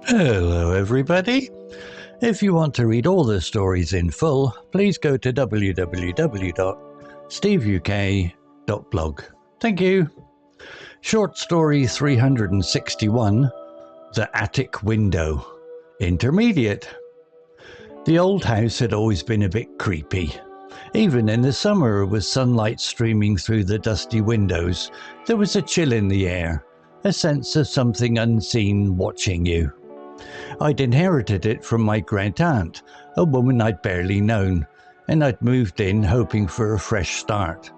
Hello everybody. If you want to read all the stories in full, please go to www.steveuk.blog. Thank you. Short story 361, The Attic Window. Intermediate. The old house had always been a bit creepy. Even in the summer, with sunlight streaming through the dusty windows, there was a chill in the air, a sense of something unseen watching you. I'd inherited it from my great-aunt, a woman I'd barely known, and I'd moved in hoping for a fresh start.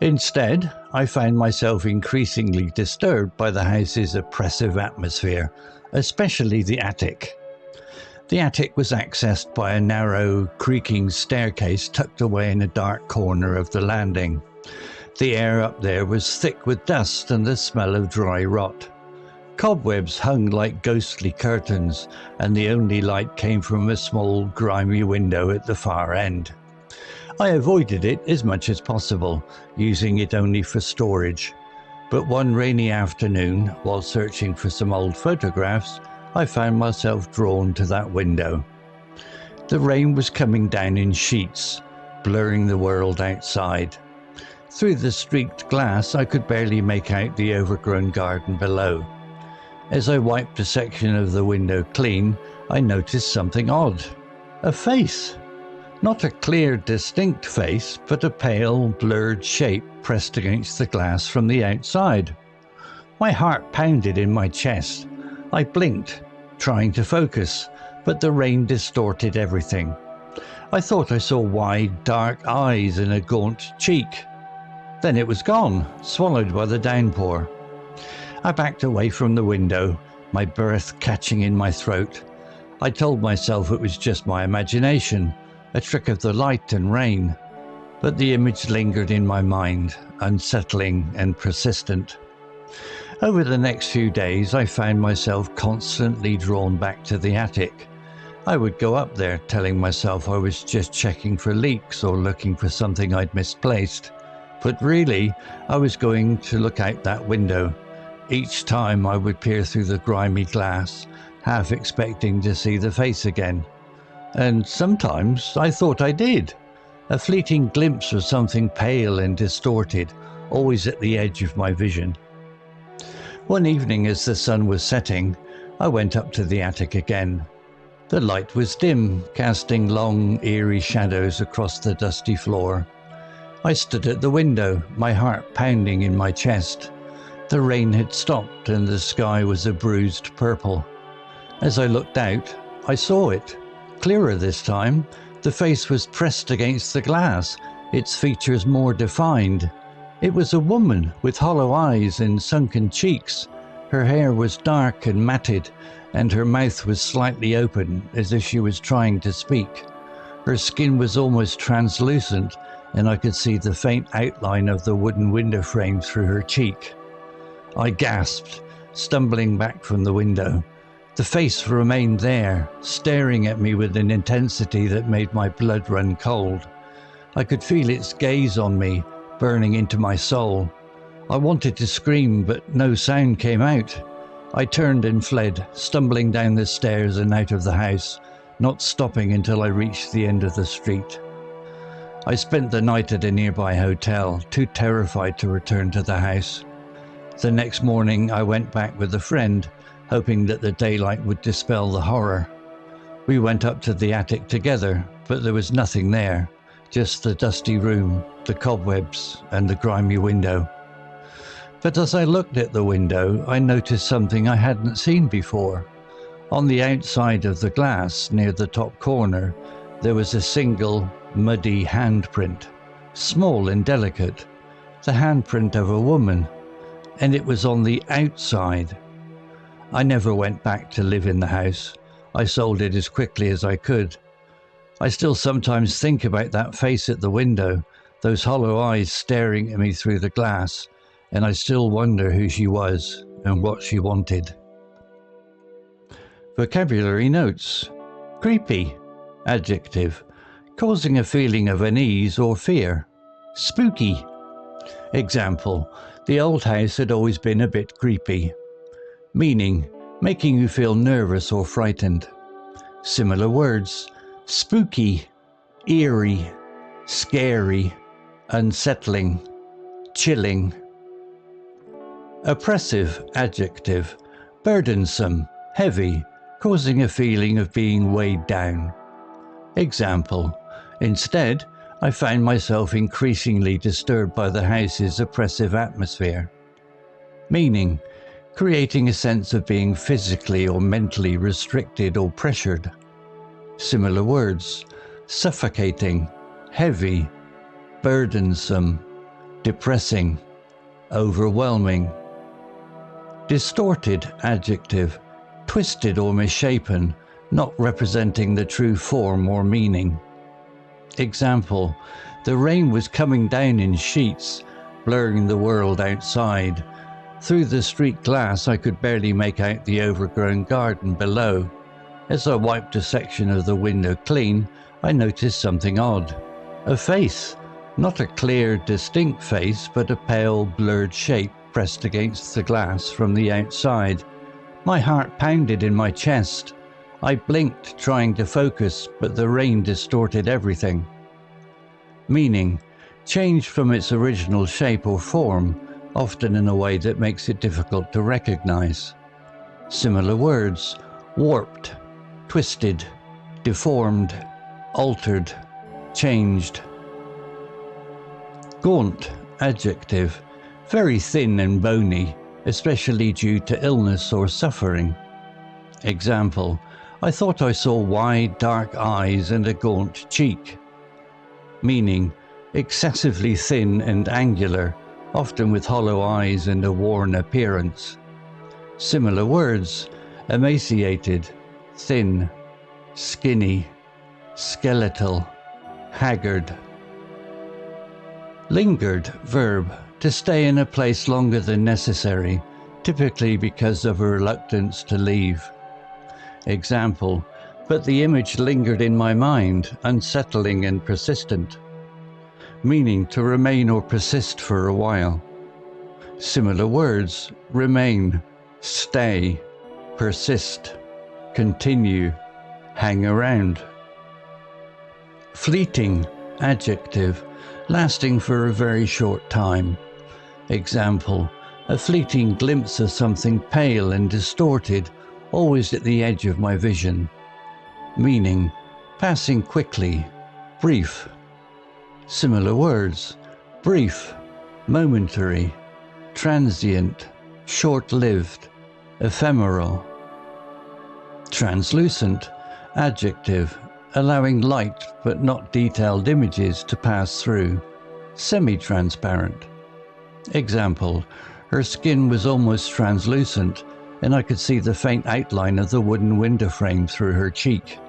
Instead, I found myself increasingly disturbed by the house's oppressive atmosphere, especially the attic. The attic was accessed by a narrow, creaking staircase tucked away in a dark corner of the landing. The air up there was thick with dust and the smell of dry rot. Cobwebs hung like ghostly curtains, and the only light came from a small, grimy window at the far end. I avoided it as much as possible, using it only for storage. But one rainy afternoon, while searching for some old photographs, I found myself drawn to that window. The rain was coming down in sheets, blurring the world outside. Through the streaked glass, I could barely make out the overgrown garden below. As I wiped a section of the window clean, I noticed something odd. A face. Not a clear, distinct face, but a pale, blurred shape pressed against the glass from the outside. My heart pounded in my chest. I blinked, trying to focus, but the rain distorted everything. I thought I saw wide, dark eyes and a gaunt cheek. Then it was gone, swallowed by the downpour. I backed away from the window, my breath catching in my throat. I told myself it was just my imagination, a trick of the light and rain. But the image lingered in my mind, unsettling and persistent. Over the next few days, I found myself constantly drawn back to the attic. I would go up there telling myself I was just checking for leaks or looking for something I'd misplaced. But really, I was going to look out that window. Each time I would peer through the grimy glass, half expecting to see the face again. And sometimes I thought I did. A fleeting glimpse of something pale and distorted, always at the edge of my vision. One evening as the sun was setting, I went up to the attic again. The light was dim, casting long, eerie shadows across the dusty floor. I stood at the window, my heart pounding in my chest. The rain had stopped and the sky was a bruised purple. As I looked out, I saw it. Clearer this time, the face was pressed against the glass, its features more defined. It was a woman with hollow eyes and sunken cheeks. Her hair was dark and matted, and her mouth was slightly open, as if she was trying to speak. Her skin was almost translucent, and I could see the faint outline of the wooden window frame through her cheek. I gasped, stumbling back from the window. The face remained there, staring at me with an intensity that made my blood run cold. I could feel its gaze on me, burning into my soul. I wanted to scream, but no sound came out. I turned and fled, stumbling down the stairs and out of the house, not stopping until I reached the end of the street. I spent the night at a nearby hotel, too terrified to return to the house. The next morning I went back with a friend, hoping that the daylight would dispel the horror. We went up to the attic together, but there was nothing there, just the dusty room, the cobwebs, and the grimy window. But as I looked at the window, I noticed something I hadn't seen before. On the outside of the glass, near the top corner, there was a single, muddy handprint, small and delicate, the handprint of a woman. And it was on the outside. I never went back to live in the house. I sold it as quickly as I could. I still sometimes think about that face at the window, those hollow eyes staring at me through the glass, and I still wonder who she was and what she wanted. Vocabulary notes. Creepy. Adjective. Causing a feeling of unease or fear. Spooky. Example. The old house had always been a bit creepy. Meaning, making you feel nervous or frightened. Similar words: spooky, eerie, scary, unsettling, chilling. Oppressive adjective: burdensome, heavy, causing a feeling of being weighed down. Example: instead, I found myself increasingly disturbed by the house's oppressive atmosphere. Meaning: creating a sense of being physically or mentally restricted or pressured. Similar words: suffocating, heavy, burdensome, depressing, overwhelming. Distorted adjective: twisted or misshapen, not representing the true form or meaning. Example: the rain was coming down in sheets, blurring the world outside. Through the street glass I could barely make out the overgrown garden below. As I wiped a section of the window clean, I noticed something odd. A face. Not a clear, distinct face, but a pale, blurred shape pressed against the glass from the outside. My heart pounded in my chest. I blinked, trying to focus, but the rain distorted everything. Meaning: changed from its original shape or form, often in a way that makes it difficult to recognize. Similar words: warped, twisted, deformed, altered, changed. Gaunt adjective: very thin and bony, especially due to illness or suffering. Example: I thought I saw wide, dark eyes and a gaunt cheek. Meaning: excessively thin and angular, often with hollow eyes and a worn appearance. Similar words: emaciated, thin, skinny, skeletal, haggard. Lingered verb: to stay in a place longer than necessary, typically because of a reluctance to leave. Example: but the image lingered in my mind, unsettling and persistent. Meaning: to remain or persist for a while. Similar words: remain, stay, persist, continue, hang around. Fleeting adjective: lasting for a very short time. Example: a fleeting glimpse of something pale and distorted, always at the edge of my vision. Meaning: passing quickly, brief. Similar words: brief, momentary, transient, short-lived, ephemeral. Translucent adjective: allowing light but not detailed images to pass through, semi-transparent. Example: her skin was almost translucent, and I could see the faint outline of the wooden window frame through her cheek.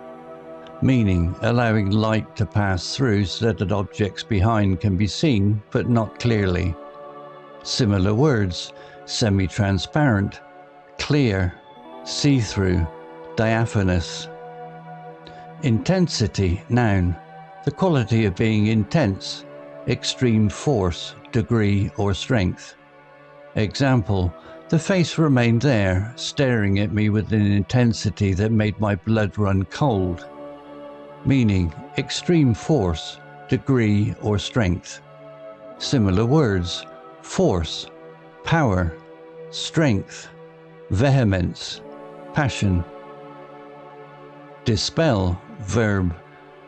Meaning: allowing light to pass through so that objects behind can be seen, but not clearly. Similar words: semi-transparent, clear, see-through, diaphanous. Intensity noun: the quality of being intense, extreme force, degree or strength. Example: the face remained there, staring at me with an intensity that made my blood run cold. Meaning: extreme force, degree or strength. Similar words: force, power, strength, vehemence, passion. Dispel verb: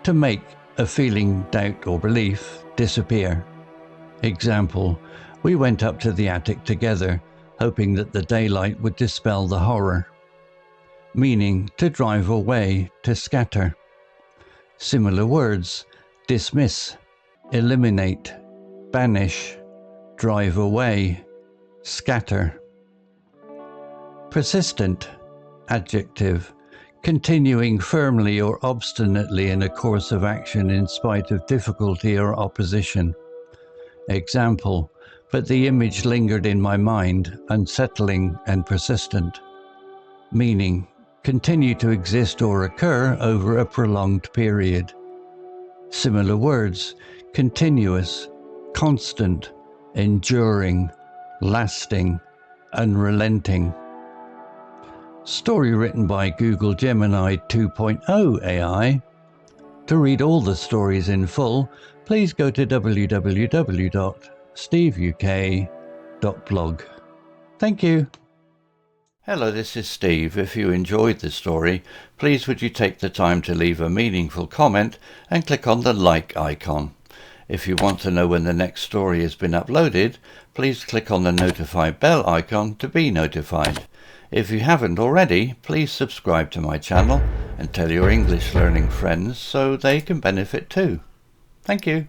to make a feeling, doubt or belief disappear. Example: we went up to the attic together, hoping that the daylight would dispel the horror. Meaning: to drive away, to scatter. Similar words: dismiss, eliminate, banish, drive away, scatter. Persistent adjective: continuing firmly or obstinately in a course of action in spite of difficulty or opposition. Example: but the image lingered in my mind, unsettling and persistent. Meaning: continue to exist or occur over a prolonged period. Similar words: continuous, constant, enduring, lasting, unrelenting. Story written by Google Gemini 2.0 AI. To read all the stories in full, please go to www.steveuk.blog. Thank you. Hello, this is Steve. If you enjoyed the story, please would you take the time to leave a meaningful comment and click on the like icon. If you want to know when the next story has been uploaded, please click on the notify bell icon to be notified. If you haven't already, please subscribe to my channel and tell your English learning friends so they can benefit too. Thank you.